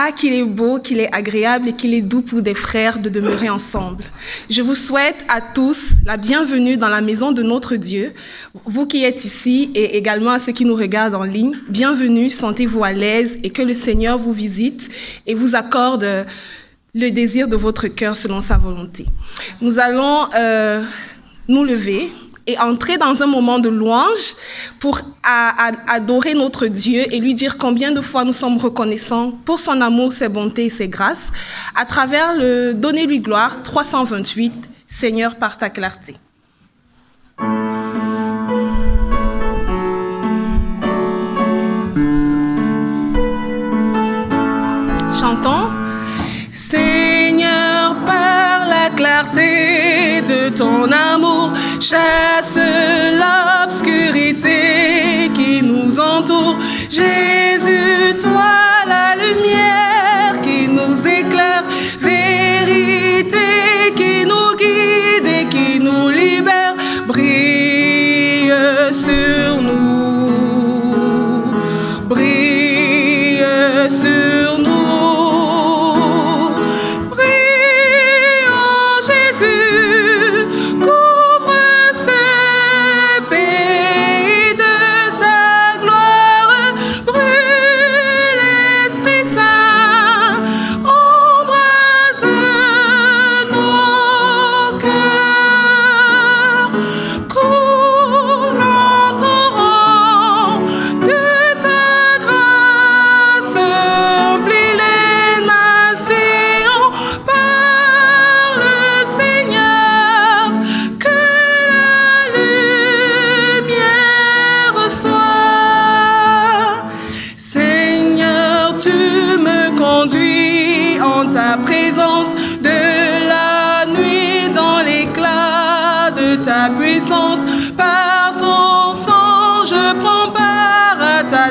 Ah, qu'il est beau, qu'il est agréable et qu'il est doux pour des frères de demeurer ensemble. Je vous souhaite à tous la bienvenue dans la maison de notre Dieu. Vous qui êtes ici et également à ceux qui nous regardent en ligne, bienvenue, sentez-vous à l'aise et que le Seigneur vous visite et vous accorde le désir de votre cœur selon sa volonté. Nous allons nous lever et entrer dans un moment de louange pour adorer notre Dieu et lui dire combien de fois nous sommes reconnaissants pour son amour, ses bontés et ses grâces, à travers le « Donnez-lui gloire » 328, « Seigneur, par ta clarté ». Chantons. Seigneur, par la clarté de ton amour, chasse l'obscurité qui nous entoure. Jésus, toi la lumière qui nous éclaire, vérité qui nous guide et qui nous libère, brille sur nous, brille sur nous.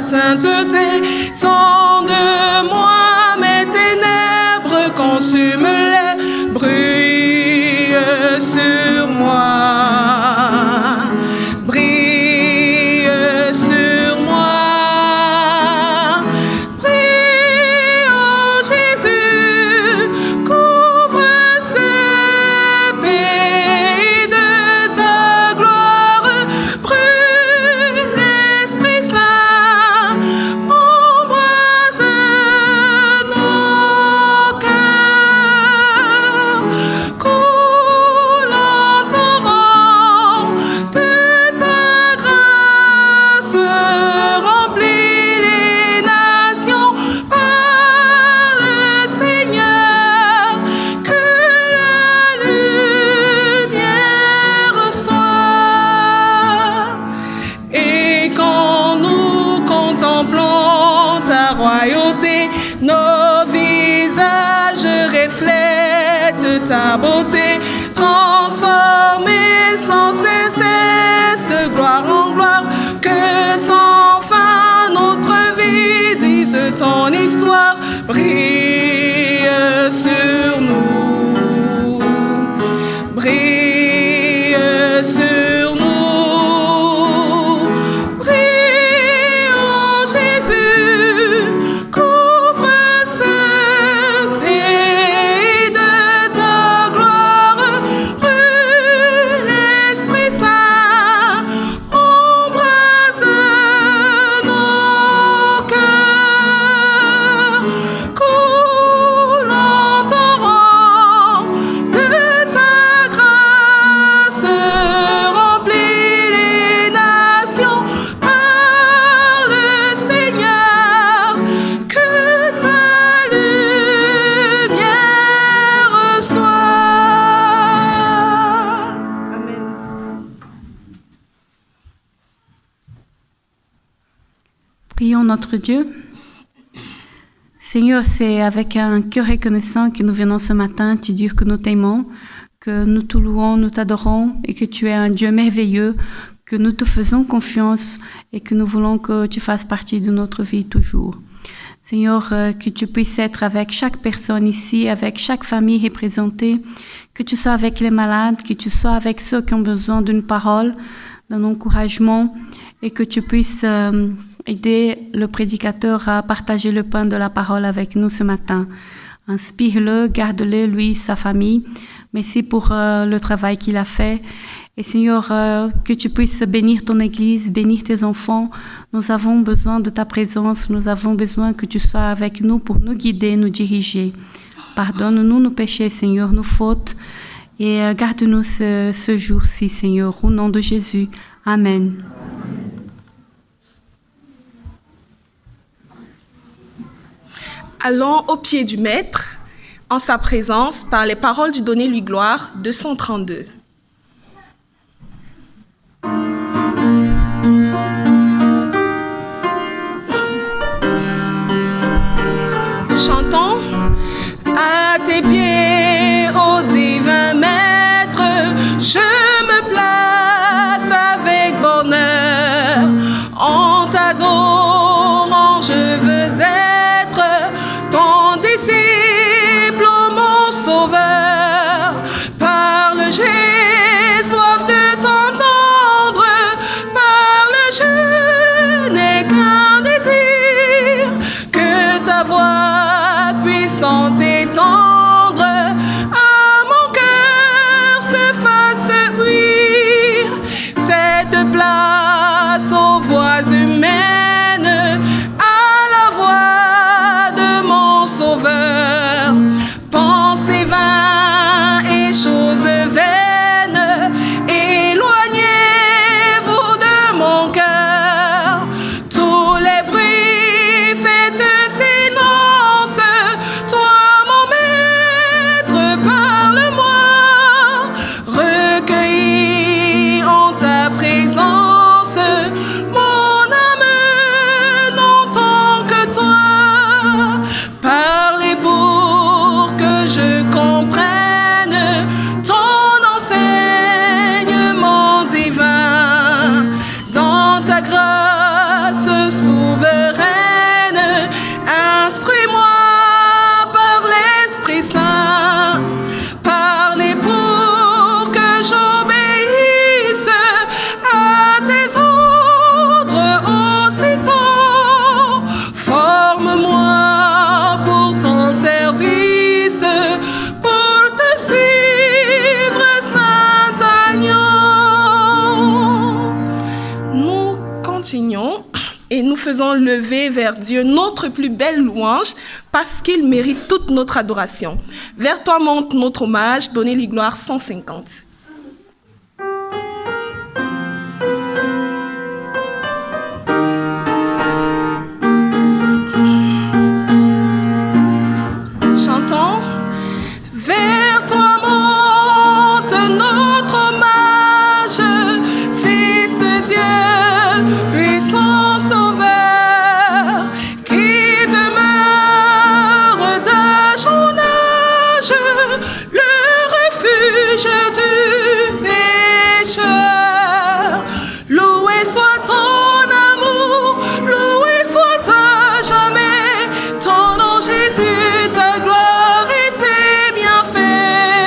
Sainteté, sonde-moi, mes ténèbres consume-les, brille sur moi, brille sur moi, brille, oh Jésus, couvre ce pays de ta gloire, brille l'Esprit Saint. Nos visages reflètent ta beauté, transformés sans cesse de gloire en gloire, que sans fin notre vie dise ton histoire, brille sur nous, brille sur nous. Prions notre Dieu. Seigneur, c'est avec un cœur reconnaissant que nous venons ce matin te dire que nous t'aimons, que nous te louons, nous t'adorons et que tu es un Dieu merveilleux, que nous te faisons confiance et que nous voulons que tu fasses partie de notre vie toujours. Seigneur, que tu puisses être avec chaque personne ici, avec chaque famille représentée, que tu sois avec les malades, que tu sois avec ceux qui ont besoin d'une parole, d'un encouragement, et que tu puisses aider le prédicateur à partager le pain de la parole avec nous ce matin. Inspire-le, garde-le, lui, sa famille. Merci pour le travail qu'il a fait. Et Seigneur, que tu puisses bénir ton Église, bénir tes enfants. Nous avons besoin de ta présence. Nous avons besoin que tu sois avec nous pour nous guider, nous diriger. Pardonne-nous nos péchés, Seigneur, nos fautes. Et garde-nous ce jour-ci, Seigneur, au nom de Jésus. Amen. Allons au pied du Maître, en sa présence, par les paroles du Donnez-lui gloire, 232. Chantons à tes pieds, ô divin Maître, je me place avec bonheur, en t'adorant je veux être ton disciple, ô mon sauveur. Parle, j'ai soif de t'entendre, parle, je n'ai qu'un désir, que ta voix puissante et tendre à mon cœur se fasse ouïr. Cette place aux voix humaines, à la voix de mon sauveur. Pensées vaines et choses vaines, éloignez-vous de mon cœur. Tous les bruits, faites silence. Toi, mon Maître, parle-moi. Recueilli en ta présence, mon âme n'entend que toi. Parlez pour que je comprenne ton enseignement divin. Dans ta grâce souveraine, instruis-moi par l'Esprit Saint. Parlez pour que j'obéisse à tes ordres aussitôt. Forme-moi pour ton service, pour te suivre, Saint Agneau. Nous continuons et nous faisons lever vers Dieu notre plus belle louange parce qu'il mérite toute notre adoration. Vers toi monte notre hommage, donnez-lui gloire 150. Chantons. Vers toi monte notre hommage, Fils de Dieu, puissant Sauveur, qui demeure d'âge en âge, le refuge du pécheur. Loué soit ton amour, loué soit à jamais ton nom Jésus, ta gloire et tes bienfaits.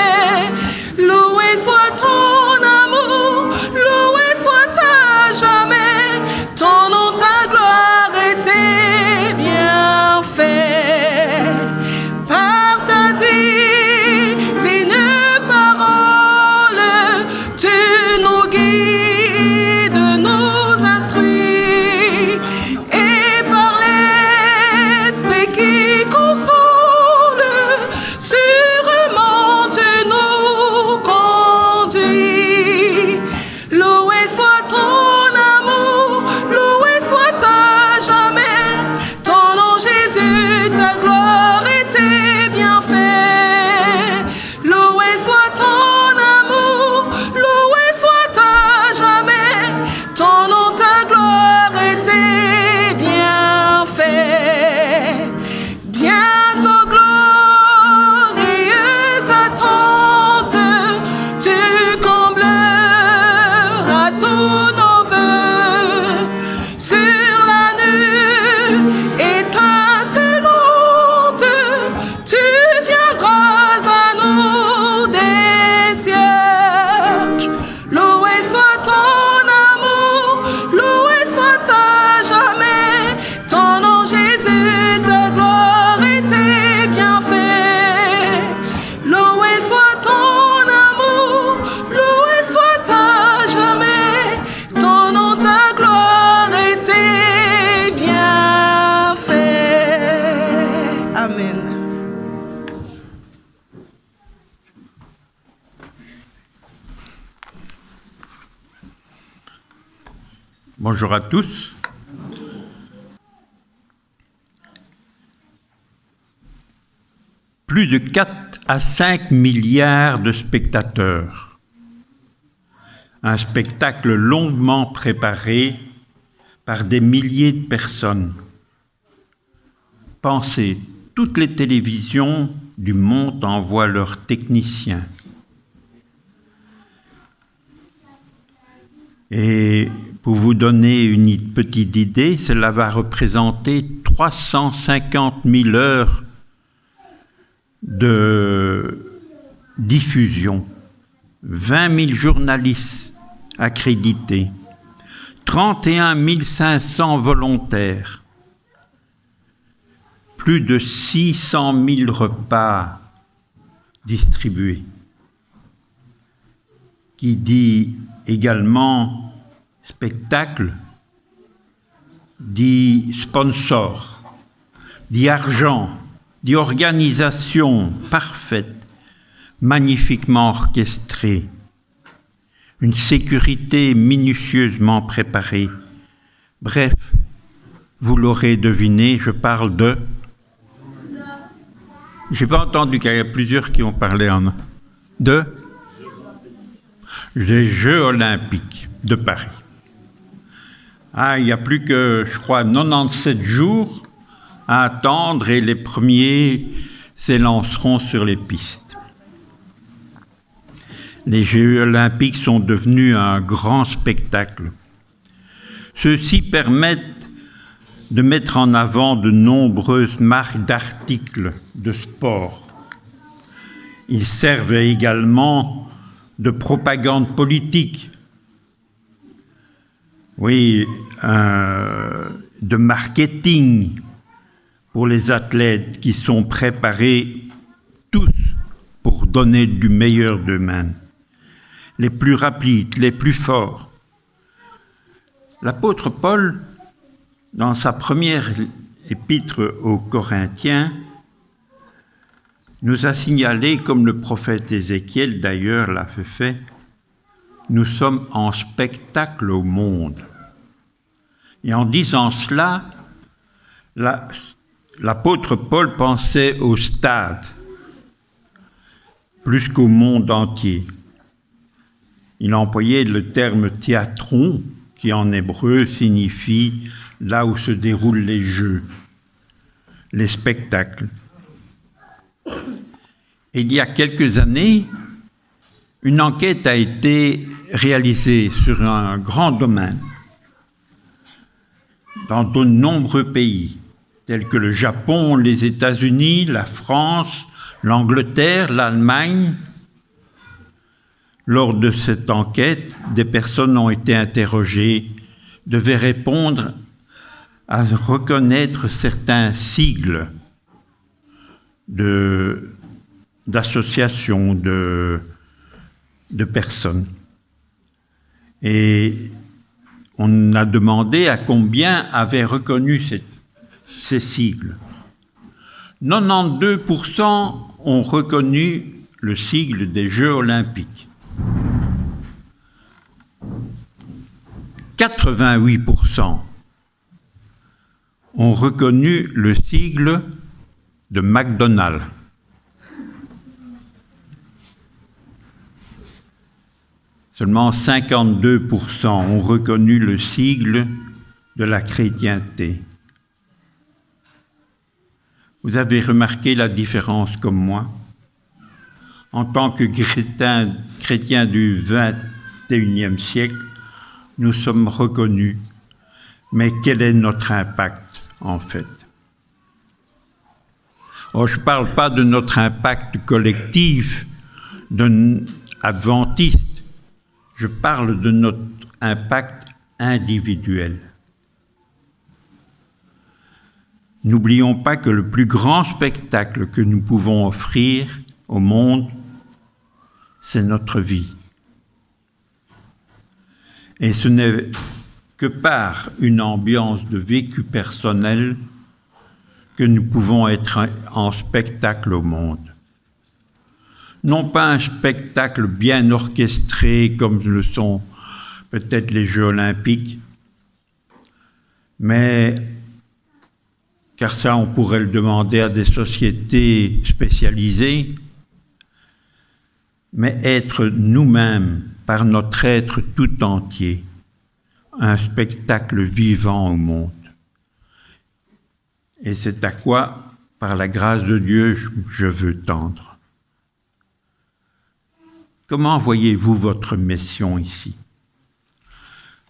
Bonjour à tous. Plus de 4 à 5 milliards de spectateurs. Un spectacle longuement préparé par des milliers de personnes. Pensez, toutes les télévisions du monde envoient leurs techniciens. Et pour vous donner une petite idée, cela va représenter 350 000 heures de diffusion, 20 000 journalistes accrédités, 31 500 volontaires, plus de 600 000 repas distribués. Qui dit également spectacle, dit sponsor, dit argent, dit organisation parfaite, magnifiquement orchestrée, une sécurité minutieusement préparée. Bref, vous l'aurez deviné, je parle de... J'ai pas entendu qu'il y a plusieurs qui ont parlé des Jeux Olympiques de Paris. Il n'y a plus que, je crois, 97 jours à attendre et les premiers s'élanceront sur les pistes. Les Jeux Olympiques sont devenus un grand spectacle. Ceux-ci permettent de mettre en avant de nombreuses marques d'articles de sport. Ils servent également de propagande politique. Oui, de marketing pour les athlètes qui sont préparés tous pour donner du meilleur d'eux-mêmes. Les plus rapides, les plus forts. L'apôtre Paul, dans sa première épître aux Corinthiens, nous a signalé, comme le prophète Ézéchiel d'ailleurs l'a fait, nous sommes en spectacle au monde. Et en disant cela, l'apôtre Paul pensait au stade, plus qu'au monde entier. Il employait le terme théatron, qui en hébreu signifie là où se déroulent les jeux, les spectacles. Et il y a quelques années, une enquête a été réalisée sur un grand domaine dans de nombreux pays, tels que le Japon, les États-Unis, la France, l'Angleterre, l'Allemagne. Lors de cette enquête, des personnes ont été interrogées, devaient répondre à reconnaître certains sigles d'associations, de personnes. Et on a demandé à combien avaient reconnu ces sigles. 92% ont reconnu le sigle des Jeux Olympiques. 88% ont reconnu le sigle de McDonald's. Seulement 52% ont reconnu le sigle de la chrétienté. Vous avez remarqué la différence comme moi? En tant que chrétiens du XXIe siècle, nous sommes reconnus. Mais quel est notre impact, en fait? Oh, je ne parle pas de notre impact collectif, adventiste. Je parle de notre impact individuel. N'oublions pas que le plus grand spectacle que nous pouvons offrir au monde, c'est notre vie. Et ce n'est que par une ambiance de vécu personnel que nous pouvons être en spectacle au monde. Non pas un spectacle bien orchestré comme le sont peut-être les Jeux Olympiques, Mais, car ça on pourrait le demander à des sociétés spécialisées, mais être nous-mêmes, par notre être tout entier, un spectacle vivant au monde. Et c'est à quoi, par la grâce de Dieu, je veux tendre. Comment voyez-vous votre mission ici?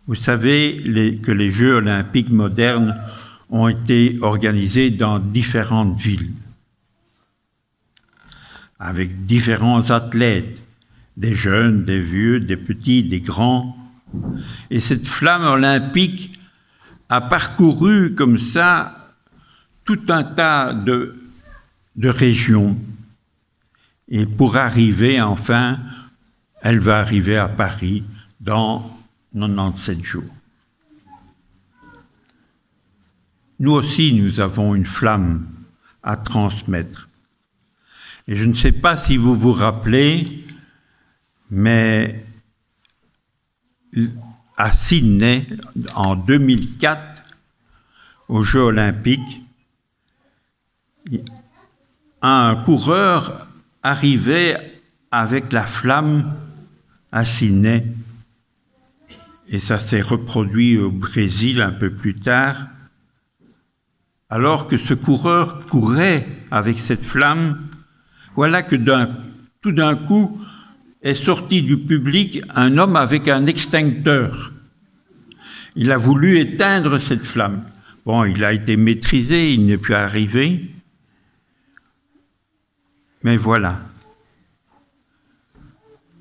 Vous savez que les Jeux olympiques modernes ont été organisés dans différentes villes, avec différents athlètes, des jeunes, des vieux, des petits, des grands. Et cette flamme olympique a parcouru comme ça tout un tas de régions. Et pour arriver, enfin, elle va arriver à Paris dans 97 jours. Nous aussi, nous avons une flamme à transmettre. Et je ne sais pas si vous vous rappelez, mais à Sydney, en 2004, aux Jeux olympiques, un coureur arrivait avec la flamme à Sydney, et ça s'est reproduit au Brésil un peu plus tard, alors que ce coureur courait avec cette flamme, voilà que tout d'un coup est sorti du public un homme avec un extincteur. Il a voulu éteindre cette flamme. Bon, il a été maîtrisé, il n'est plus arrivé. Mais voilà.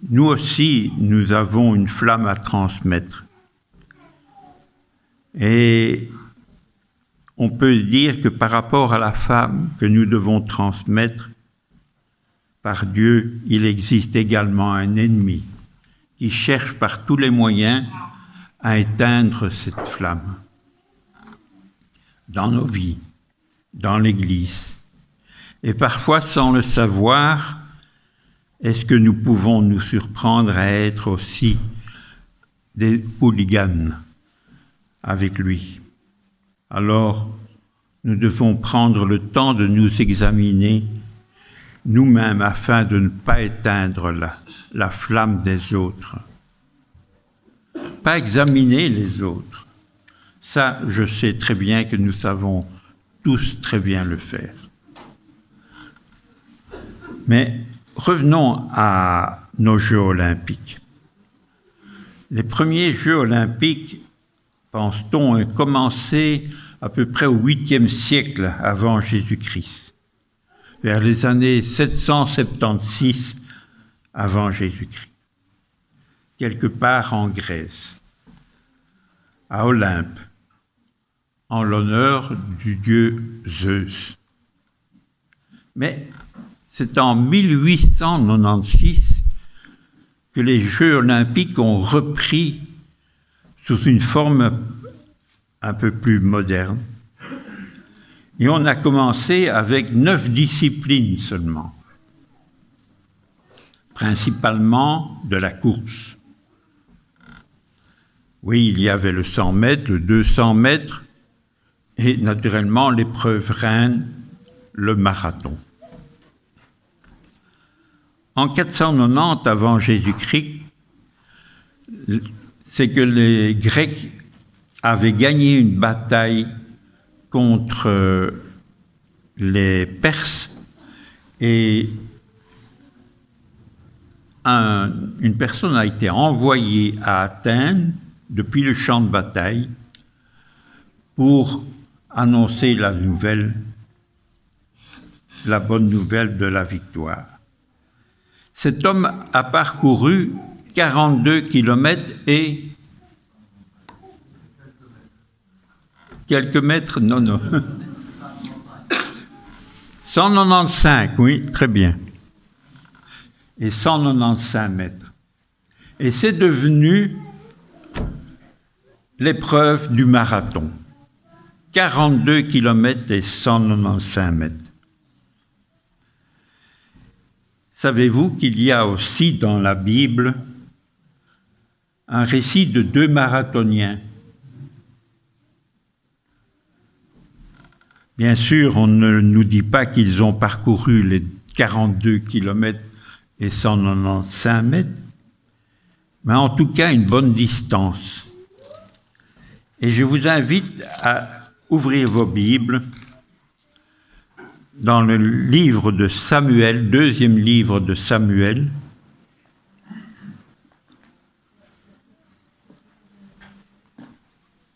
Nous aussi, nous avons une flamme à transmettre. Et on peut dire que par rapport à la flamme que nous devons transmettre, par Dieu, il existe également un ennemi qui cherche par tous les moyens à éteindre cette flamme. Dans nos vies, dans l'Église. Et parfois, sans le savoir, est-ce que nous pouvons nous surprendre à être aussi des hooligans avec lui? Alors, nous devons prendre le temps de nous examiner nous-mêmes afin de ne pas éteindre la flamme des autres. Pas examiner les autres. Ça, je sais très bien que nous savons tous très bien le faire. Mais revenons à nos Jeux olympiques. Les premiers Jeux olympiques, pense-t-on, ont commencé à peu près au 8e siècle avant Jésus-Christ, vers les années 776 avant Jésus-Christ, quelque part en Grèce, à Olympe, en l'honneur du dieu Zeus. Mais c'est en 1896 que les Jeux olympiques ont repris sous une forme un peu plus moderne. Et on a commencé avec 9 disciplines seulement, principalement de la course. Oui, il y avait le 100 mètres, le 200 mètres, et naturellement l'épreuve reine, le marathon. En 490 avant Jésus-Christ, c'est que les Grecs avaient gagné une bataille contre les Perses et une personne a été envoyée à Athènes depuis le champ de bataille pour annoncer la bonne nouvelle de la victoire. Cet homme a parcouru 42 kilomètres et quelques mètres, non. 195, oui, très bien. Et 195 mètres. Et c'est devenu l'épreuve du marathon. 42 kilomètres et 195 mètres. Savez-vous qu'il y a aussi dans la Bible un récit de 2 marathoniens? Bien sûr, on ne nous dit pas qu'ils ont parcouru les 42 km et 195 mètres, mais en tout cas une bonne distance. Et je vous invite à ouvrir vos Bibles dans le livre de Samuel, deuxième livre de Samuel.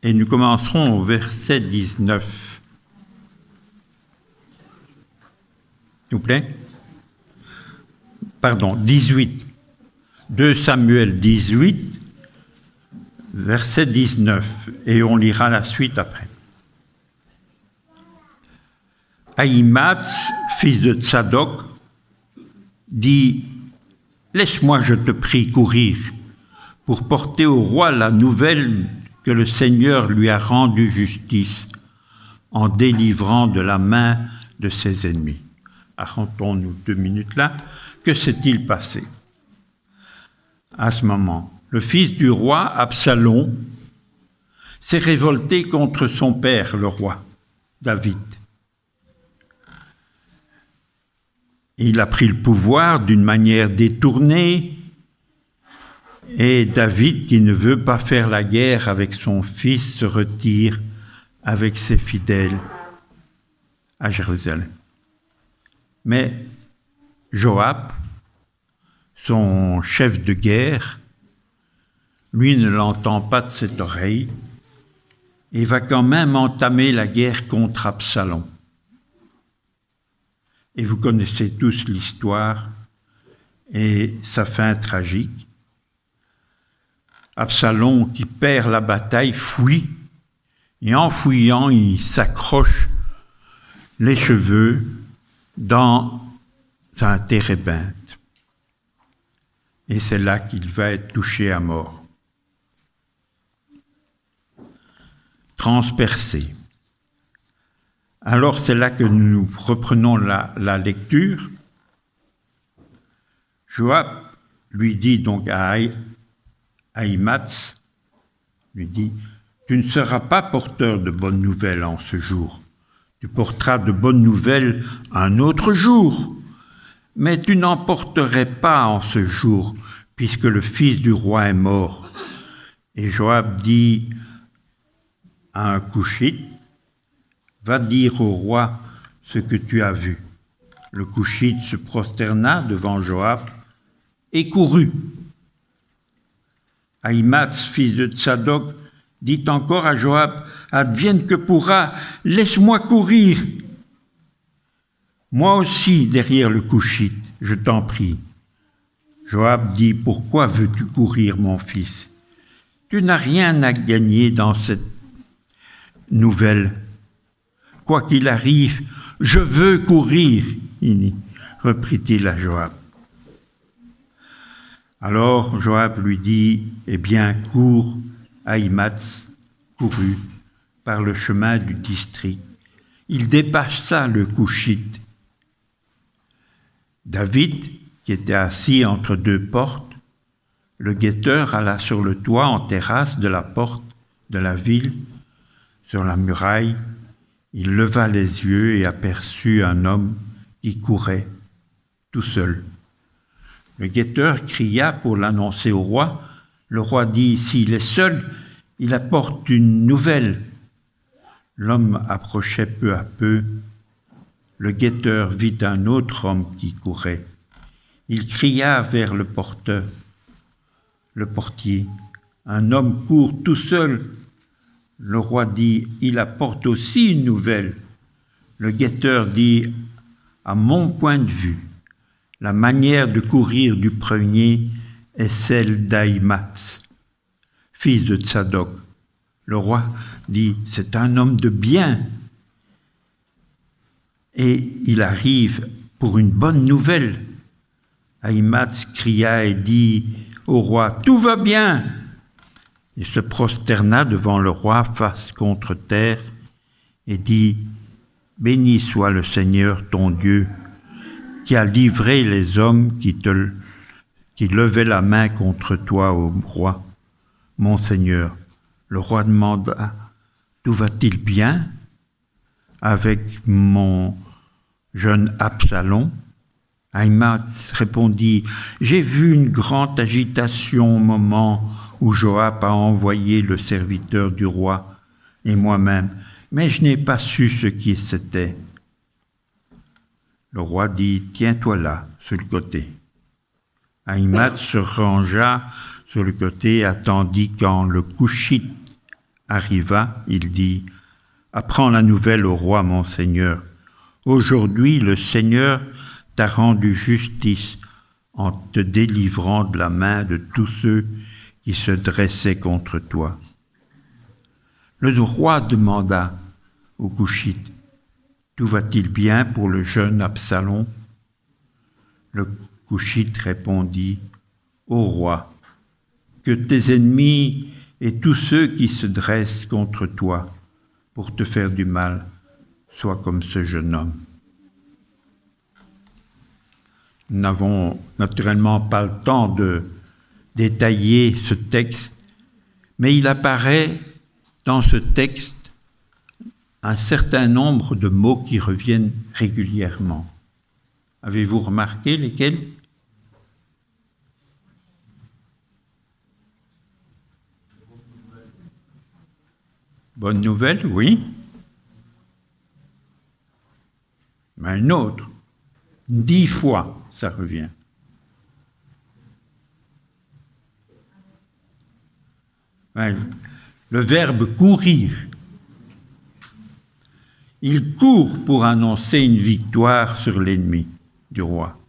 Et nous commencerons au verset 19. S'il vous plaît. Pardon, 18. 2 Samuel 18, verset 19. Et on lira la suite après. Ahimaaz, fils de Tsadok, dit « Laisse-moi, je te prie, courir pour porter au roi la nouvelle que le Seigneur lui a rendu justice en délivrant de la main de ses ennemis. » Arrêtons-nous 2 minutes là. Que s'est-il passé? À ce moment, le fils du roi, Absalom, s'est révolté contre son père, le roi, David. Il a pris le pouvoir d'une manière détournée, et David, qui ne veut pas faire la guerre avec son fils, se retire avec ses fidèles à Jérusalem. Mais Joab, son chef de guerre, lui ne l'entend pas de cette oreille et va quand même entamer la guerre contre Absalom. Et vous connaissez tous l'histoire et sa fin tragique. Absalom, qui perd la bataille, fuit, et en fuyant, il s'accroche les cheveux dans un térébinthe. Et c'est là qu'il va être touché à mort. Transpercé. Alors c'est là que nous reprenons la lecture. Joab lui dit donc à Ahimaaz, lui dit, « Tu ne seras pas porteur de bonnes nouvelles en ce jour. Tu porteras de bonnes nouvelles un autre jour, mais tu n'en porterais pas en ce jour, puisque le fils du roi est mort. » Et Joab dit à un Couchite, « Va dire au roi ce que tu as vu. » Le Couchite se prosterna devant Joab et courut. Ahimaaz, fils de Tsadok, dit encore à Joab, « Advienne que pourra, laisse-moi courir. » Moi aussi, derrière le Couchite, je t'en prie. Joab dit, « Pourquoi veux-tu courir, mon fils? Tu n'as rien à gagner dans cette nouvelle. Quoi qu'il arrive, je veux courir, reprit-il à Joab. Alors Joab lui dit, « Eh bien, cours. » Ahimaaz courut par le chemin du district. Il dépassa le Couchite. David, qui était assis entre 2 portes, le guetteur alla sur le toit en terrasse de la porte de la ville, sur la muraille. Il leva les yeux et aperçut un homme qui courait tout seul. Le guetteur cria pour l'annoncer au roi. Le roi dit, « S'il est seul, il apporte une nouvelle. » L'homme approchait peu à peu. Le guetteur vit un autre homme qui courait. Il cria vers le portier. « Un homme court tout seul. » Le roi dit, « Il apporte aussi une nouvelle. » Le guetteur dit, « À mon point de vue, la manière de courir du premier est celle d'Ahimaaz, fils de Tsadok. » Le roi dit, « C'est un homme de bien. » Et il arrive pour une bonne nouvelle. Ahimaaz cria et dit au roi, « Tout va bien. » Il se prosterna devant le roi face contre terre et dit, « Béni soit le Seigneur ton Dieu, qui a livré les hommes qui levaient la main contre toi, ô roi, mon Seigneur. » Le roi demanda, « Tout va-t-il bien ?» avec mon jeune Absalom? Ahimaaz répondit, « J'ai vu une grande agitation au moment où Joab a envoyé le serviteur du roi et moi-même, mais je n'ai pas su ce qui c'était. » Le roi dit, « Tiens-toi là, sur le côté. » Ahimaaz se rangea sur le côté, attendit quand le Coushite arriva. Il dit, « Apprends la nouvelle au roi, mon Seigneur. Aujourd'hui, le Seigneur t'a rendu justice en te délivrant de la main de tous ceux qui se dressaient contre toi. » Le roi demanda au Coushite, « Tout va-t-il bien pour le jeune Absalom ?» Le Coushite répondit, « Ô roi, que tes ennemis et tous ceux qui se dressent contre toi pour te faire du mal soient comme ce jeune homme. » Nous n'avons naturellement pas le temps de détailler ce texte, mais il apparaît dans ce texte un certain nombre de mots qui reviennent régulièrement. Avez-vous remarqué lesquels? Bonne nouvelle, oui. Mais un autre, 10 fois, ça revient. Le verbe courir. Il court pour annoncer une victoire sur l'ennemi du roi.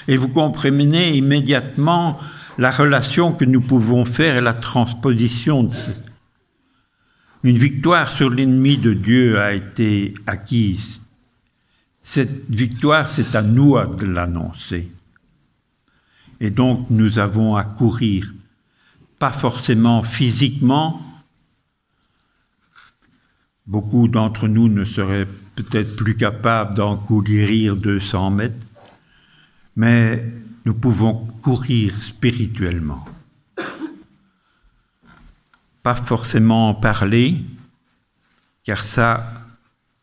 Et vous comprenez immédiatement la relation que nous pouvons faire et la transposition de ce. Une victoire sur l'ennemi de Dieu a été acquise. Cette victoire, c'est à nous de l'annoncer. Et donc, nous avons à courir, pas forcément physiquement. Beaucoup d'entre nous ne seraient peut-être plus capables d'en courir 200 mètres, mais nous pouvons courir spirituellement. Pas forcément en parler, car ça,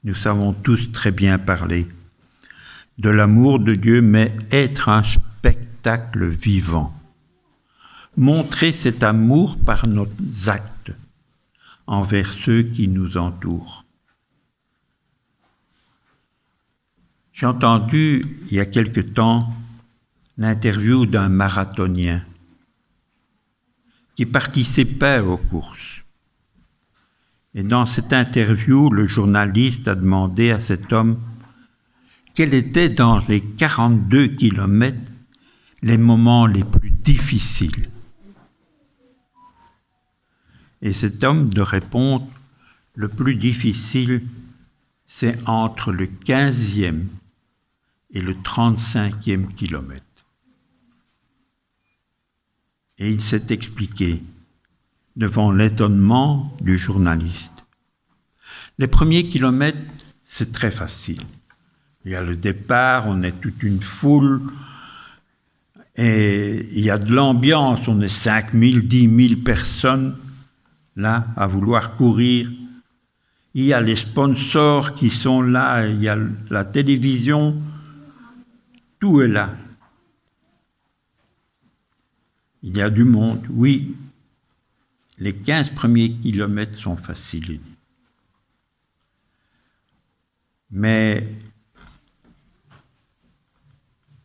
nous savons tous très bien parler de l'amour de Dieu, mais être un spectacle vivant. Montrer cet amour par nos actes envers ceux qui nous entourent. J'ai entendu, il y a quelque temps, l'interview d'un marathonien qui participait aux courses. Et dans cette interview, le journaliste a demandé à cet homme quels étaient dans les 42 kilomètres les moments les plus difficiles. Et cet homme de répondre, le plus difficile, c'est entre le 15e et le 35e kilomètre. Et il s'est expliqué devant l'étonnement du journaliste. Les premiers kilomètres, c'est très facile. Il y a le départ, on est toute une foule, et il y a de l'ambiance, on est 5 000, 10 000 personnes là à vouloir courir. Il y a les sponsors qui sont là, il y a la télévision, tout est là. Il y a du monde, oui. Les 15 premiers kilomètres sont faciles. Mais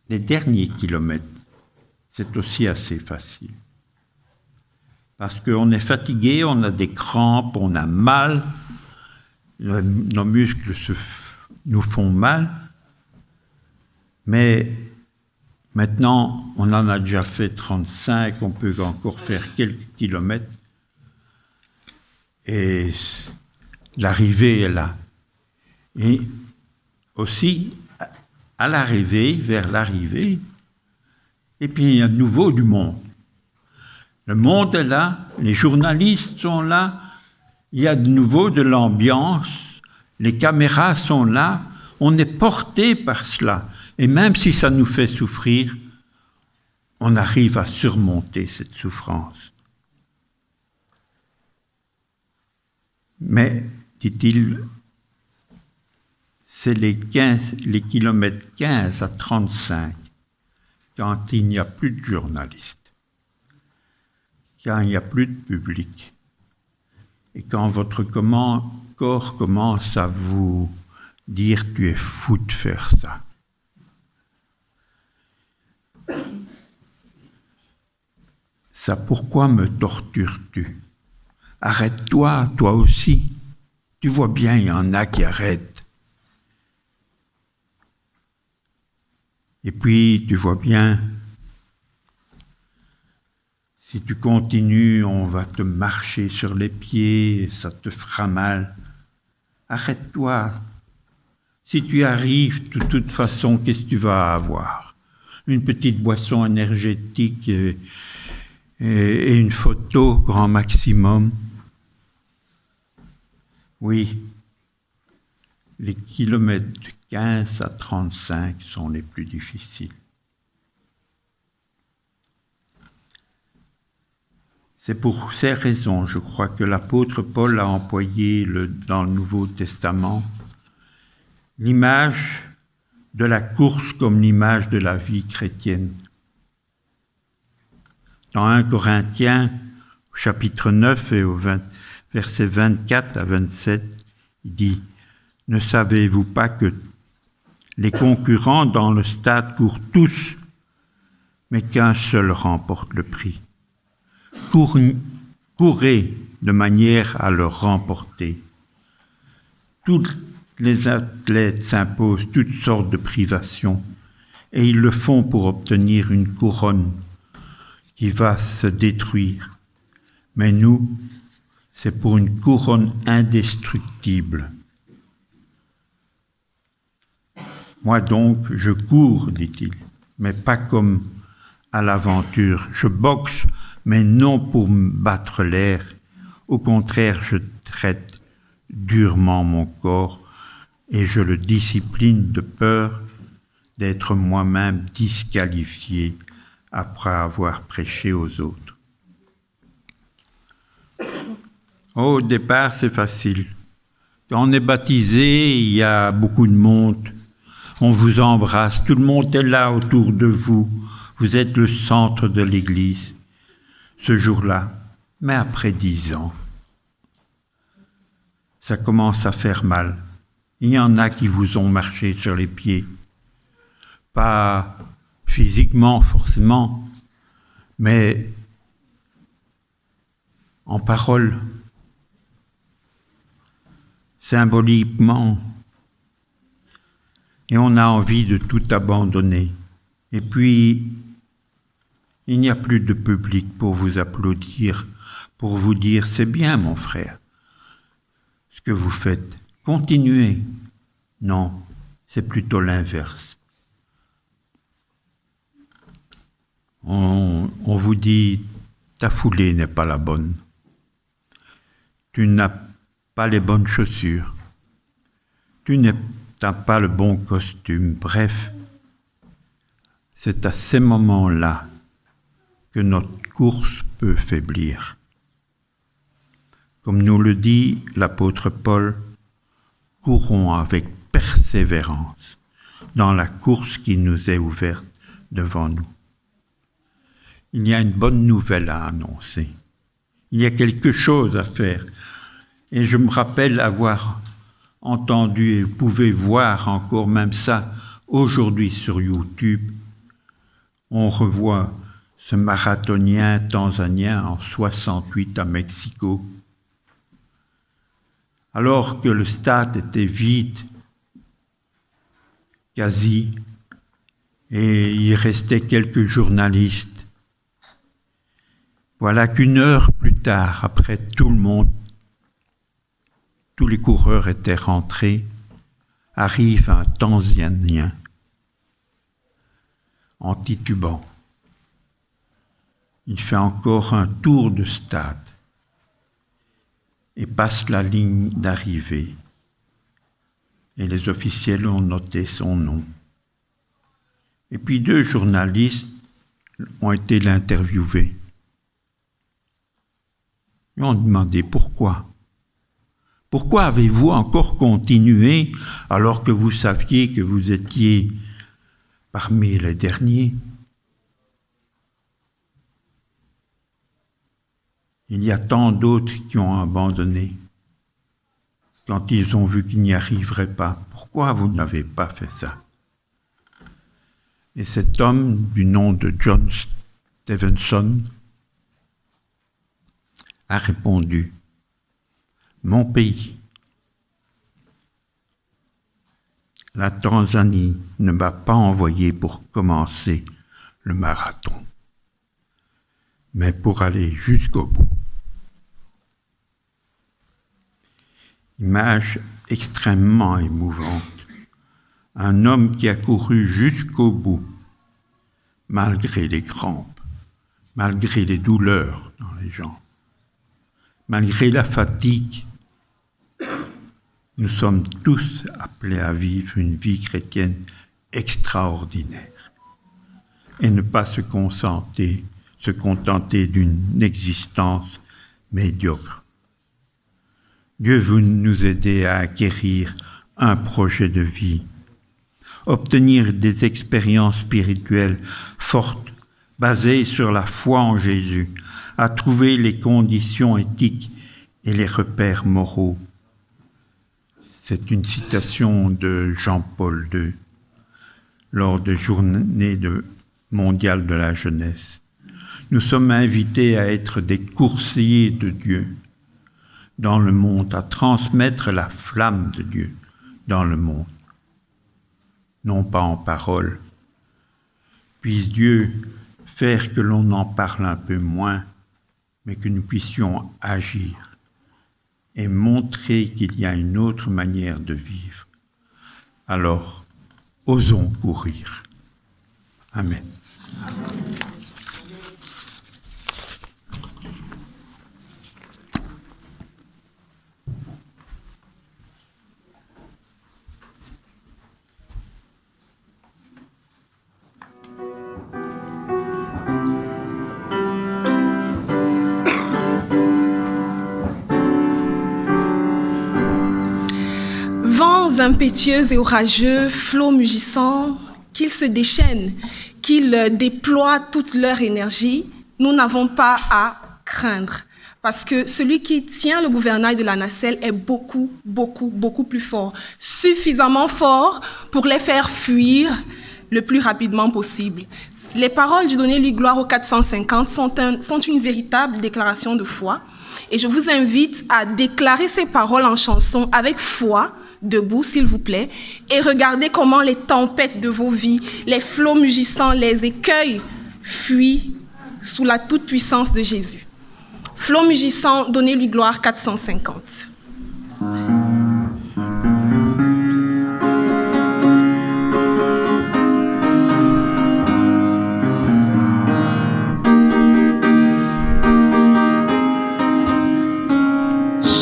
les derniers kilomètres, c'est aussi assez facile. Parce qu'on est fatigué, on a des crampes, on a mal, nos muscles nous font mal, mais maintenant, on en a déjà fait 35, on peut encore faire quelques kilomètres, et l'arrivée est là. Et aussi, à l'arrivée, vers l'arrivée, et puis il y a de nouveau du monde. Le monde est là, les journalistes sont là, il y a de nouveau de l'ambiance, les caméras sont là, on est porté par cela. Et même si ça nous fait souffrir, on arrive à surmonter cette souffrance. Mais, dit-il, c'est les kilomètres 15 à 35, quand il n'y a plus de journalistes, quand il n'y a plus de public, et quand votre corps commence à vous dire « tu es fou de faire ça ». Ça, pourquoi me tortures-tu? Arrête-toi, toi aussi. Tu vois bien, il y en a qui arrêtent. Et puis, tu vois bien, si tu continues, on va te marcher sur les pieds, et ça te fera mal. Arrête-toi. Si tu arrives, de toute façon, qu'est-ce que tu vas avoir? Une petite boisson énergétique et une photo grand maximum. Oui, les kilomètres 15 à 35 sont les plus difficiles. C'est pour ces raisons, je crois, que l'apôtre Paul a employé dans le Nouveau Testament l'image de la course comme l'image de la vie chrétienne. Dans 1 Corinthiens, chapitre 9 et versets 24 à 27, il dit « Ne savez-vous pas que les concurrents dans le stade courent tous, mais qu'un seul remporte le prix. Courez de manière à le remporter. Tous les athlètes s'imposent toutes sortes de privations, et ils le font pour obtenir une couronne qui va se détruire. Mais nous, c'est pour une couronne indestructible. Moi donc, je cours, dit-il, mais pas comme à l'aventure. Je boxe, mais non pour me battre l'air. Au contraire, je traite durement mon corps et je le discipline de peur d'être moi-même disqualifié après avoir prêché aux autres. Au départ, c'est facile. Quand on est baptisé, il y a beaucoup de monde. On vous embrasse, tout le monde est là autour de vous. Vous êtes le centre de l'Église ce jour-là. Mais après 10 ans, ça commence à faire mal. Il y en a qui vous ont marché sur les pieds. Pas physiquement forcément, mais en parole, symboliquement. Et on a envie de tout abandonner. Et puis, il n'y a plus de public pour vous applaudir, pour vous dire « c'est bien mon frère, ce que vous faites, continuez ». Non, c'est plutôt l'inverse. On vous dit « ta foulée n'est pas la bonne, tu n'as pas les bonnes chaussures, tu n'as pas le bon costume ». Bref, c'est à ces moments-là que notre course peut faiblir. Comme nous le dit l'apôtre Paul, courons avec persévérance dans la course qui nous est ouverte devant nous. Il y a une bonne nouvelle à annoncer. Il y a quelque chose à faire. Et je me rappelle avoir entendu, et vous pouvez voir encore même ça aujourd'hui sur YouTube, on revoit ce marathonien tanzanien en 68 à Mexico. Alors que le stade était vide, quasi, et il restait quelques journalistes. Voilà qu'une heure plus tard, après tout le monde, tous les coureurs étaient rentrés, arrive un Tanzanien en titubant. Il fait encore un tour de stade et passe la ligne d'arrivée. Et les officiels ont noté son nom. Et puis 2 journalistes ont été l'interviewer. Ils ont demandé pourquoi. Pourquoi avez-vous encore continué alors que vous saviez que vous étiez parmi les derniers? Il y a tant d'autres qui ont abandonné quand ils ont vu qu'ils n'y arriveraient pas. Pourquoi vous n'avez pas fait ça? Et cet homme du nom de John Stevenson a répondu: mon pays, la Tanzanie, ne m'a pas envoyé pour commencer le marathon, mais pour aller jusqu'au bout. Image extrêmement émouvante. Un homme qui a couru jusqu'au bout, malgré les crampes, malgré les douleurs dans les jambes, malgré la fatigue. Nous sommes tous appelés à vivre une vie chrétienne extraordinaire et ne pas se contenter d'une existence médiocre. Dieu veut nous aider à acquérir un projet de vie, obtenir des expériences spirituelles fortes, basées sur la foi en Jésus, à trouver les conditions éthiques et les repères moraux. C'est une citation de Jean-Paul II lors des Journées mondiales de la jeunesse. Nous sommes invités à être des coursiers de Dieu dans le monde, à transmettre la flamme de Dieu dans le monde, non pas en parole. Puisse Dieu faire que l'on en parle un peu moins, mais que nous puissions agir et montrer qu'il y a une autre manière de vivre. Alors, osons courir. Amen. Impétueux et orageux, flots mugissants, qu'ils se déchaînent, qu'ils déploient toute leur énergie, nous n'avons pas à craindre. Parce que celui qui tient le gouvernail de la nacelle est beaucoup, beaucoup, beaucoup plus fort. Suffisamment fort pour les faire fuir le plus rapidement possible. Les paroles du Donnez-lui gloire au 450 sont une véritable déclaration de foi. Et je vous invite à déclarer ces paroles en chanson avec foi, debout, s'il vous plaît, et regardez comment les tempêtes de vos vies, les flots mugissants, les écueils fuient sous la toute-puissance de Jésus. Flots mugissants, donnez-lui gloire, 450.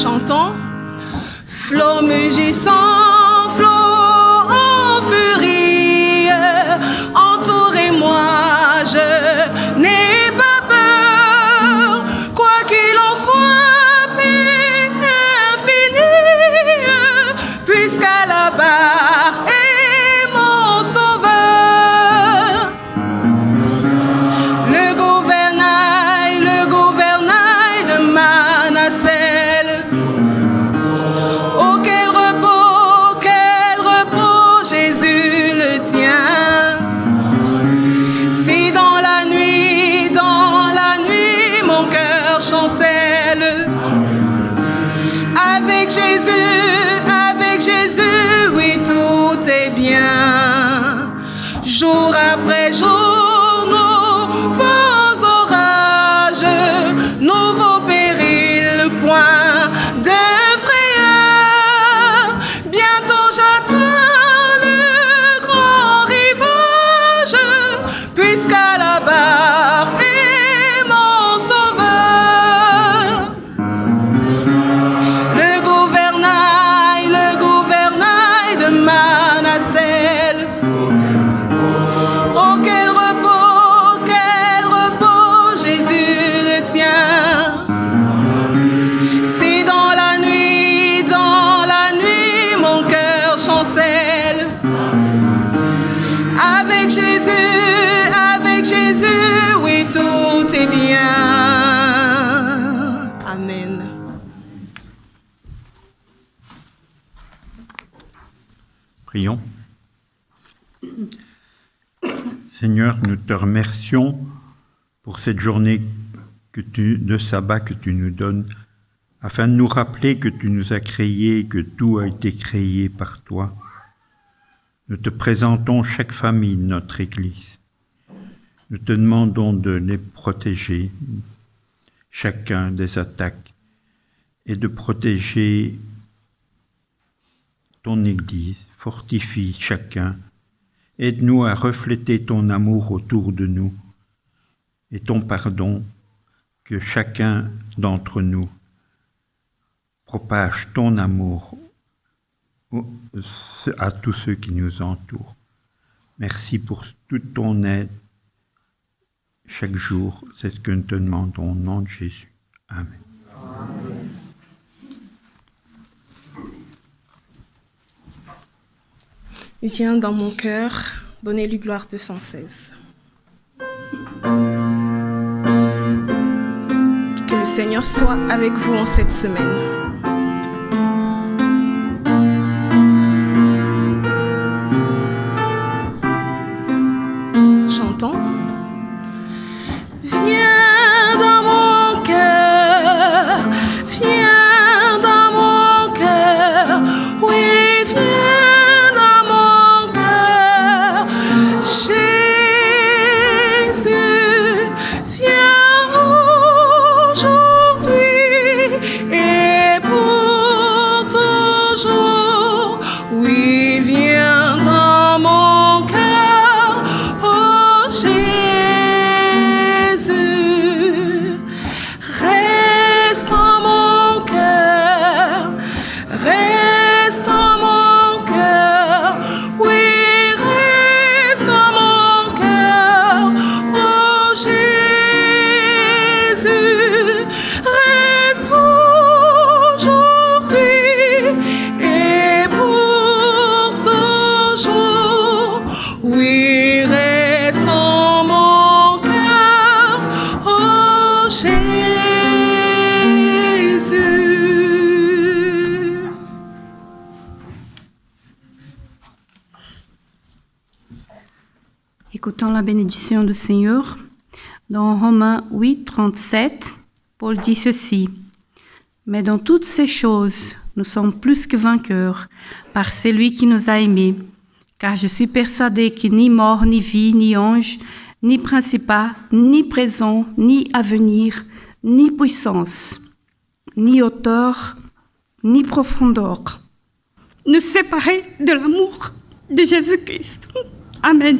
Chantons. Flots mugissants, flots en furie, entourez-moi, je n'ai pas peur, quoi qu'il en soit, paix infinie, puisqu'à la barre est mon sauveur. Le gouvernail de ma nacelle. Avec Jésus, oui, tout est bien. Jour après jour, nouveaux orages, nouveaux périls, point de frayeur. Bientôt j'atteins le grand rivage, puisqu'à la barre est mon sauveur. Le gouvernail de ma nacelle. Oh, quel repos, Jésus le tient. C'est dans la nuit, dans Prions. Seigneur, nous te remercions pour cette journée de sabbat que tu nous donnes, afin de nous rappeler que tu nous as créés, que tout a été créé par toi. Nous te présentons chaque famille de notre Église. Nous te demandons de les protéger, chacun des attaques, et de protéger ton Église. Fortifie chacun. Aide-nous à refléter ton amour autour de nous et ton pardon, que chacun d'entre nous propage ton amour à tous ceux qui nous entourent. Merci pour toute ton aide chaque jour. C'est ce que nous te demandons au nom de Jésus. Amen. Amen. Viens dans mon cœur, donnez-lui gloire 216. Que le Seigneur soit avec vous en cette semaine. Chantons. Viens dans mon cœur, viens dans mon cœur, oui, viens dans mon cœur. Jésus, viens aujourd'hui et pour toujours, oui, viens dans mon cœur, oh Jésus, reste en mon cœur, reste en mon cœur, oui, reste en mon cœur, oh Jésus, reste aujourd'hui et pour toujours, oui, reste en mon cœur, oh Jésus. Écoutons la bénédiction du Seigneur. Dans Romains 8, 37, Paul dit ceci. Mais dans toutes ces choses, nous sommes plus que vainqueurs par celui qui nous a aimés. Car je suis persuadé que ni mort, ni vie, ni ange, ni principat, ni présent, ni avenir, ni puissance, ni hauteur, ni profondeur, ne séparer de l'amour de Jésus-Christ. Amen.